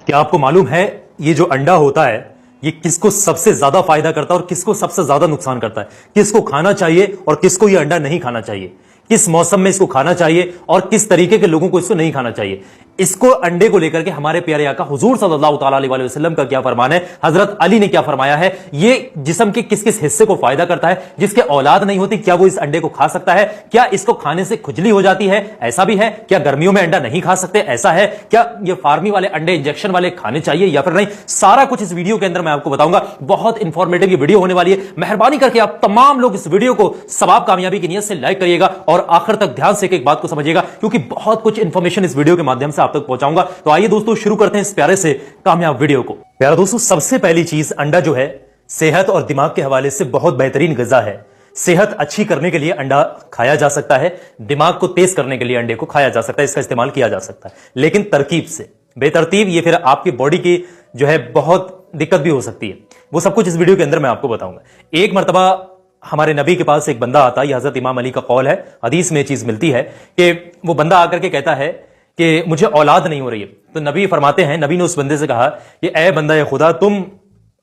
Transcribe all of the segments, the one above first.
क्या आपको मालूम है ये जो अंडा होता है ये किसको सबसे ज्यादा फायदा करता है और किसको सबसे ज्यादा नुकसान करता है? किसको खाना चाहिए और किसको ये अंडा नहीं खाना चाहिए? किस मौसम में इसको खाना चाहिए और किस तरीके के लोगों को इसको नहीं खाना चाहिए? इसको अंडे को लेकर के हमारे प्यारे आका हुजूर सल्लल्लाहु ताला अलैहि वसल्लम का क्या फरमान है, हजरत अली ने क्या फरमाया है, ये जिस्म के किस किस हिस्से को फायदा करता है? जिसके औलाद नहीं होती क्या वो इस अंडे को खा सकता है? क्या इसको खाने से खुजली हो जाती है? ऐसा भी है। क्या गर्मियों में अंडा नहीं खा सकते? ऐसा है। क्या ये फार्मी वाले अंडे इंजेक्शन वाले खाने चाहिए या फिर नहीं? सारा कुछ इस वीडियो के अंदर मैं आपको बताऊंगा। बहुत इंफॉर्मेटिव ये वीडियो होने वाली है। मेहरबानी करके आप तमाम लोग इस वीडियो को सवाब कामयाबी की नीयत से लाइक करिएगा और आखिर तक ध्यान से एक बात को समझिएगा, क्योंकि बहुत कुछ इंफॉर्मेशन इस वीडियो के माध्यम से आप तक पहुंचाऊंगा। तो आइए दोस्तों शुरू करते हैं इस प्यारे से कामयाब वीडियो को। प्यारा दोस्तों, सबसे पहली चीज, अंडा जो है सेहत और दिमाग के हवाले से बहुत बेहतरीन ग़िज़ा है। सेहत अच्छी करने के लिए अंडा खाया जा सकता है, दिमाग को तेज करने के लिए अंडे को खाया जा सकता है, इसका इस्तेमाल किया जा सकता है, लेकिन तरकीब से। बेतरतीब ये फिर आपकी बॉडी की जो है बहुत दिक्कत भी हो सकती है। वो सब कुछ इस वीडियो के अंदर मैं आपको बताऊंगा। एक मरतबा हमारे नबी के पास एक बंदा आता, यह हजरत इमाम अली का कौल है, हदीस में ये चीज मिलती है कि वो बंदा आकर के कहता है कि मुझे औलाद नहीं हो रही है। तो नबी फरमाते हैं, नबी ने उस बंदे से कहा कि ए बंदा खुदा, तुम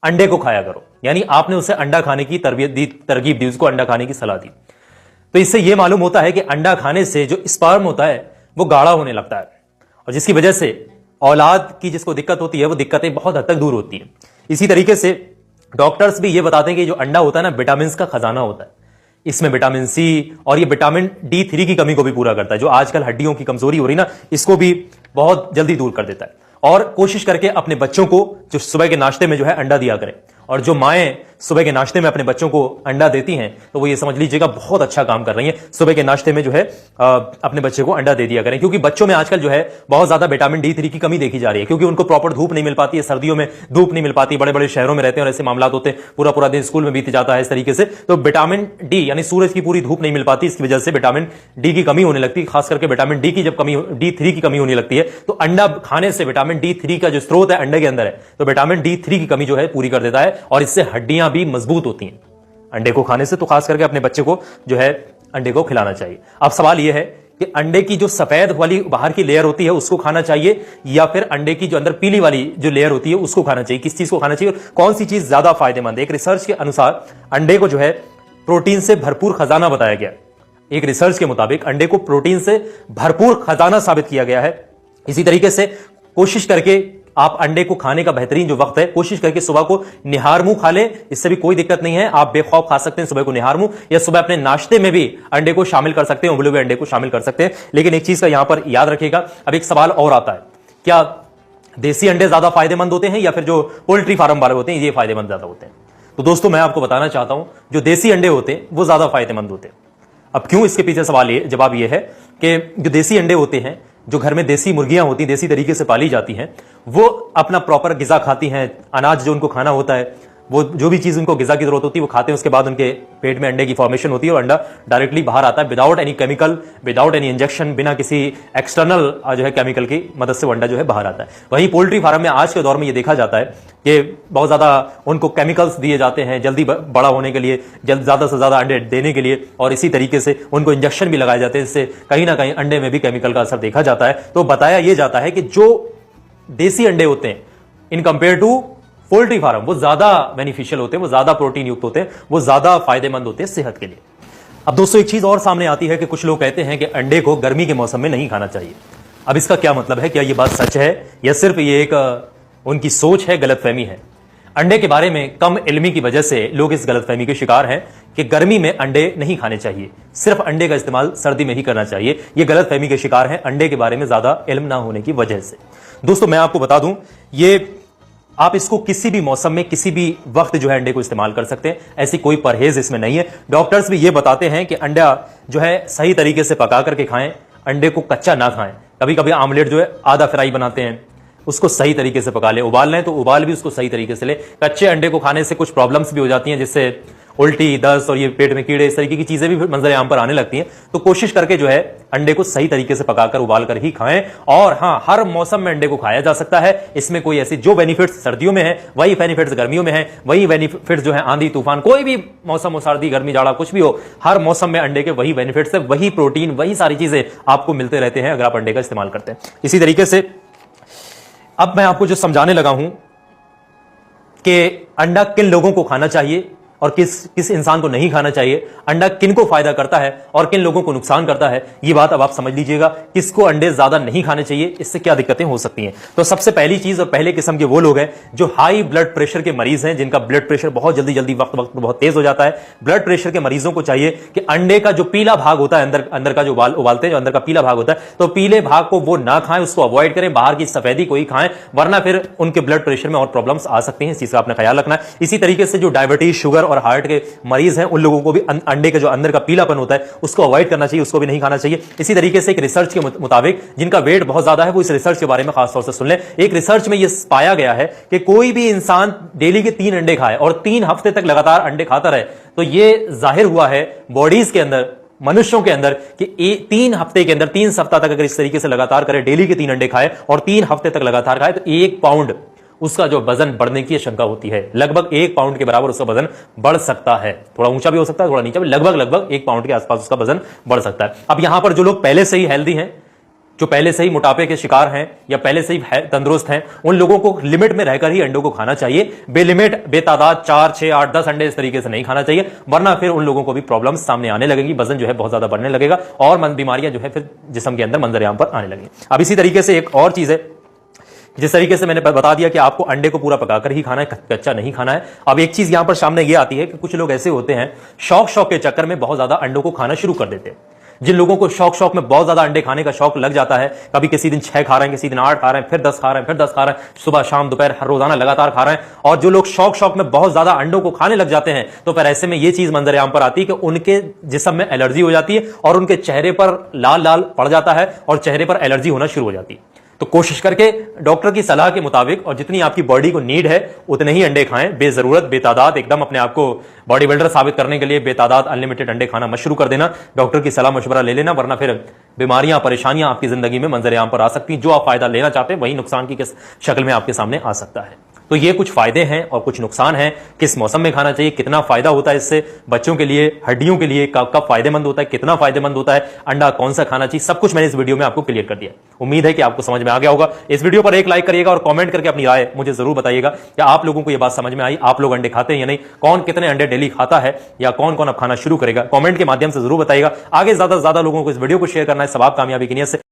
अंडे को खाया करो। यानी आपने उसे अंडा खाने की तरगीब दी, उसको अंडा खाने की सलाह दी। तो इससे यह मालूम होता है कि अंडा खाने से जो स्पर्म होता है वो गाढ़ा होने लगता है, और जिसकी वजह से औलाद की जिसको दिक्कत होती है वो दिक्कतें बहुत हद तक दूर होती हैं। इसी तरीके से डॉक्टर्स भी ये बताते हैं कि जो अंडा होता है ना, विटामिन का खजाना होता है। इसमें विटामिन सी और ये विटामिन D3 की कमी को भी पूरा करता है, जो आजकल हड्डियों की कमजोरी हो रही ना, इसको भी बहुत जल्दी दूर कर देता है। और कोशिश करके अपने बच्चों को जो सुबह के नाश्ते में जो है अंडा दिया करें, और जो माएं सुबह के नाश्ते में अपने बच्चों को अंडा देती हैं तो वो ये समझ लीजिएगा बहुत अच्छा काम कर रही हैं। सुबह के नाश्ते में जो है अपने बच्चे को अंडा दे दिया करें, क्योंकि बच्चों में आजकल जो है बहुत ज्यादा विटामिन D3 की कमी देखी जा रही है, क्योंकि उनको प्रॉपर धूप नहीं मिल पाती है। सर्दियों में धूप नहीं मिल पाती, बड़े बड़े शहरों में रहते हैं और ऐसे मामला होते हैं, पूरा पूरा दिन स्कूल में बीत जाता है इस तरीके से। तो विटामिन डी यानी सूरज की पूरी धूप नहीं मिल पाती, इसकी वजह से विटामिन डी की कमी होने लगती है। खास करके विटामिन डी की जब कमी, D3 की कमी होने लगती है, तो अंडा खाने से विटामिन D3 का जो स्रोत है अंडे के अंदर है, तो विटामिन D3 की कमी जो है पूरी कर देता है, और इससे हड्डियां भी मजबूत होती हैं अंडे को खाने से। तो खास करके अपने बच्चे को जो है अंडे को खिलाना चाहिए। अब सवाल यह है कि अंडे की जो सफेद वाली बाहर की लेयर होती है उसको खाना चाहिए, या फिर अंडे की जो अंदर पीली वाली जो लेयर होती है उसको खाना चाहिए? किस चीज को खाना चाहिए और कौन सी चीज ज्यादा फायदेमंद है? एक रिसर्च के अनुसार अंडे को जो है प्रोटीन से भरपूर खजाना बताया गया। एक रिसर्च के मुताबिक अंडे को प्रोटीन से भरपूर खजाना साबित किया गया है। इसी तरीके से कोशिश करके आप अंडे को खाने का बेहतरीन जो वक्त है, कोशिश करके सुबह को निहार मुंह खा लें, इससे भी कोई दिक्कत नहीं है। आप बेखौफ खा सकते हैं सुबह को निहार मुंह, या सुबह अपने नाश्ते में भी अंडे को शामिल कर सकते हैं, उबले हुए अंडे को शामिल कर सकते हैं। लेकिन एक चीज का यहां पर याद रखिएगा, अब एक सवाल और आता है, क्या देसी अंडे ज्यादा फायदेमंद होते हैं या फिर जो पोल्ट्री फार्म वाले होते हैं ये फायदेमंद ज्यादा होते हैं? तो दोस्तों मैं आपको बताना चाहता हूं, जो देसी अंडे होते हैं वो ज्यादा फायदेमंद होते हैं। अब क्यों? इसके पीछे जवाब यह है कि जो देसी अंडे होते हैं, जो घर में देसी मुर्गियां होती हैं, देसी तरीके से पाली जाती हैं, वो अपना प्रॉपर गिजा खाती हैं। अनाज जो उनको खाना होता है, वो जो भी चीज उनको गिजा की जरूरत होती है वो खाते हैं। उसके बाद उनके पेट में अंडे की फॉर्मेशन होती है और अंडा डायरेक्टली बाहर आता है, without any chemical, without any injection, बिना किसी एक्सटर्नल जो है केमिकल की मदद से वो अंडा जो है बाहर आता है। वहीं पोल्ट्री फार्म में आज के दौर में ये देखा जाता है कि बहुत ज्यादा उनको केमिकल्स दिए जाते हैं जल्दी बड़ा होने के लिए, ज्यादा से ज्यादा अंडे देने के लिए, और इसी तरीके से उनको इंजेक्शन भी लगाए जाते हैं, इससे कहीं ना कहीं अंडे में भी केमिकल का असर देखा जाता है। तो बताया यह जाता है कि जो देसी अंडे होते हैं in compare to poultry farm, वो ज्यादा बेनिफिशियल होते हैं, वो ज्यादा प्रोटीन युक्त होते हैं, वो ज्यादा फायदेमंद होते हैं सेहत के लिए। अब दोस्तों एक चीज और सामने आती है कि कुछ लोग कहते हैं कि अंडे को गर्मी के मौसम में नहीं खाना चाहिए। अब इसका क्या मतलब है? क्या यह बात सच है या सिर्फ ये एक उनकी सोच है, गलतफहमी है? अंडे के बारे में कम इल्मी की वजह से लोग इस गलतफहमी के शिकार हैं कि गर्मी में अंडे नहीं खाने चाहिए, सिर्फ अंडे का इस्तेमाल सर्दी में ही करना चाहिए। ये गलतफहमी के शिकार हैं अंडे के बारे में ज्यादा इल्म ना होने की वजह से। दोस्तों मैं आपको बता दूं, ये आप इसको किसी भी मौसम में किसी भी वक्त जो है अंडे को इस्तेमाल कर सकते हैं, ऐसी कोई परहेज इसमें नहीं है। डॉक्टर्स भी ये बताते हैं कि अंडा जो है सही तरीके से पका करके खाएं, अंडे को कच्चा ना खाएं। कभी कभी आमलेट जो है आधा फ्राई बनाते हैं, उसको सही तरीके से पका लें। उबाल लें तो उबाल भी उसको सही तरीके से लें। कच्चे अंडे को खाने से कुछ प्रॉब्लम्स भी हो जाती हैं, जिससे उल्टी, दस्त और ये पेट में कीड़े, इस तरीके की चीजें भी मंजर आम पर आने लगती हैं। तो कोशिश करके जो है अंडे को सही तरीके से पकाकर उबाल कर ही खाएं। और हाँ, हर मौसम में अंडे को खाया जा सकता है। इसमें कोई ऐसी जो बेनिफिट्स सर्दियों में है वही बेनिफिट्स गर्मियों में है, वही बेनिफिट्स जो है आंधी तूफान, कोई भी मौसम हो, सर्दी गर्मी जाड़ा कुछ भी हो, हर मौसम में अंडे के वही बेनिफिट्स है, वही प्रोटीन, वही सारी चीजें आपको मिलते रहते हैं अगर आप अंडे का इस्तेमाल करते हैं। इसी तरीके से अब मैं आपको जो समझाने लगा हूं कि अंडा किन लोगों को खाना चाहिए और किस इंसान को नहीं खाना चाहिए, अंडा किन को फायदा करता है और किन लोगों को नुकसान करता है, ये बात अब आप समझ लीजिएगा। किसको अंडे ज्यादा नहीं खाने चाहिए, इससे क्या दिक्कतें हो सकती हैं। तो सबसे पहली चीज और पहले किस्म के वो लोग हैं जो हाई ब्लड प्रेशर के मरीज हैं, जिनका ब्लड प्रेशर बहुत जल्दी वक्त बहुत तेज हो जाता है। ब्लड प्रेशर के मरीजों को चाहिए कि अंडे का जो पीला भाग होता है, अंदर का जो उबालते हैं, जो अंदर का पीला भाग होता है, तो पीले भाग को वो ना खाएं, उसको अवॉइड करें, बाहर की सफेदी को ही खाएं, वरना फिर उनके ब्लड प्रेशर में और प्रॉब्लम्स आ सकती हैं। इस चीज का आपने ख्याल रखना है। इसी तरीके से जो डायबिटीज, शुगर और हार्ट के मरीज हैं, उन लोगों को भी अंडे के जो अंदर का पीलापन होता है उसको अवॉइड करना चाहिए, उसको भी नहीं खाना चाहिए। इसी तरीके से एक रिसर्च के मुताबिक जिनका वेट बहुत ज्यादा है वो इस रिसर्च के बारे में खास तौर से सुन लें। एक रिसर्च में यह पाया गया है कि कोई भी इंसान डेली के 3 अंडे खाए और 3 हफ्ते तक लगातार अंडे खाता रहे, तो यह जाहिर हुआ है बॉडीज के अंदर, मनुष्यों के अंदर, कि 3 हफ्ते के अंदर 3 सप्ताह तक अगर इस तरीके से लगातार करे, डेली के 3 अंडे खाए और 3 हफ्ते तक लगातार खाए, तो 1 पाउंड उसका जो वजन बढ़ने की शंका होती है। लगभग 1 पाउंड के बराबर उसका वजन बढ़ सकता है। थोड़ा ऊंचा भी हो सकता है, थोड़ा नीचा भी, लगभग 1 पाउंड के आसपास उसका वजन बढ़ सकता है। अब यहां पर जो लोग पहले से ही हेल्दी हैं, जो पहले से ही मोटापे के शिकार हैं या पहले से ही तंदुरुस्त हैं, उन लोगों को लिमिट में रहकर ही अंडों को खाना चाहिए। बेलिमिट, बेतादाद 4, 6, 8, 10 अंडे इस तरीके से नहीं खाना चाहिए, वरना फिर उन लोगों को भी प्रॉब्लम्स सामने आने लगेंगी, वजन जो है बहुत ज्यादा बढ़ने लगेगा और बीमारियां जो है फिर जिस्म के अंदर मंजर आम पर आने लगेंगी। अब इसी तरीके से एक और चीज है, जिस तरीके से मैंने बता दिया कि आपको अंडे को पूरा पकाकर ही खाना है, कच्चा नहीं खाना है। अब एक चीज यहां पर सामने ये आती है कि कुछ लोग ऐसे होते हैं शौक के चक्कर में बहुत ज्यादा अंडों को खाना शुरू कर देते हैं। जिन लोगों को शौक में बहुत ज्यादा अंडे खाने का शौक लग जाता है, कभी किसी दिन 6 खा रहे हैं, किसी दिन 8 खा रहे हैं, फिर 10 खा रहे हैं, फिर 10 खा रहे हैं, सुबह शाम दोपहर हर रोजाना लगातार खा रहे हैं, और जो लोग शौक में बहुत ज्यादा अंडों को खाने लग जाते हैं, तो फिर ऐसे में यह चीज मंजर आम पर आती है कि उनके जिस्म में एलर्जी हो जाती है और उनके चेहरे पर लाल पड़ जाता है और चेहरे पर एलर्जी होना शुरू हो जाती है। तो कोशिश करके डॉक्टर की सलाह के मुताबिक और जितनी आपकी बॉडी को नीड है उतने ही अंडे खाएं, बेजरूरत बेतादाद एकदम अपने आप को बॉडी बिल्डर साबित करने के लिए बेतादाद अनलिमिटेड अंडे खाना मत शुरू कर देना। डॉक्टर की सलाह मशवरा ले लेना, वरना फिर बीमारियां, परेशानियां आपकी जिंदगी में मंजर आम पर आ सकती हैं। जो आप फायदा लेना चाहते हैं वही नुकसान की शक्ल में आपके सामने आ सकता है। तो ये कुछ फायदे हैं और कुछ नुकसान हैं। किस मौसम में खाना चाहिए, कितना फायदा होता है इससे, बच्चों के लिए, हड्डियों के लिए कब फायदेमंद होता है, कितना फायदेमंद होता है, अंडा कौन सा खाना चाहिए, सब कुछ मैंने इस वीडियो में आपको क्लियर कर दिया। उम्मीद है कि आपको समझ में आ गया होगा। इस वीडियो पर एक लाइक करिएगा और कमेंट करके अपनी राय मुझे जरूर बताइएगा कि आप लोगों को यह बात समझ में आई, आप लोग अंडे खाते हैं या नहीं, कौन कितने अंडे डेली खाता है या कौन कौन अब खाना शुरू करेगा। कमेंट के माध्यम से जरूर बताइएगा। आगे ज्यादा से ज्यादा लोगों को इस वीडियो को शेयर करना है, सब आप कामयाबी की नीयत से।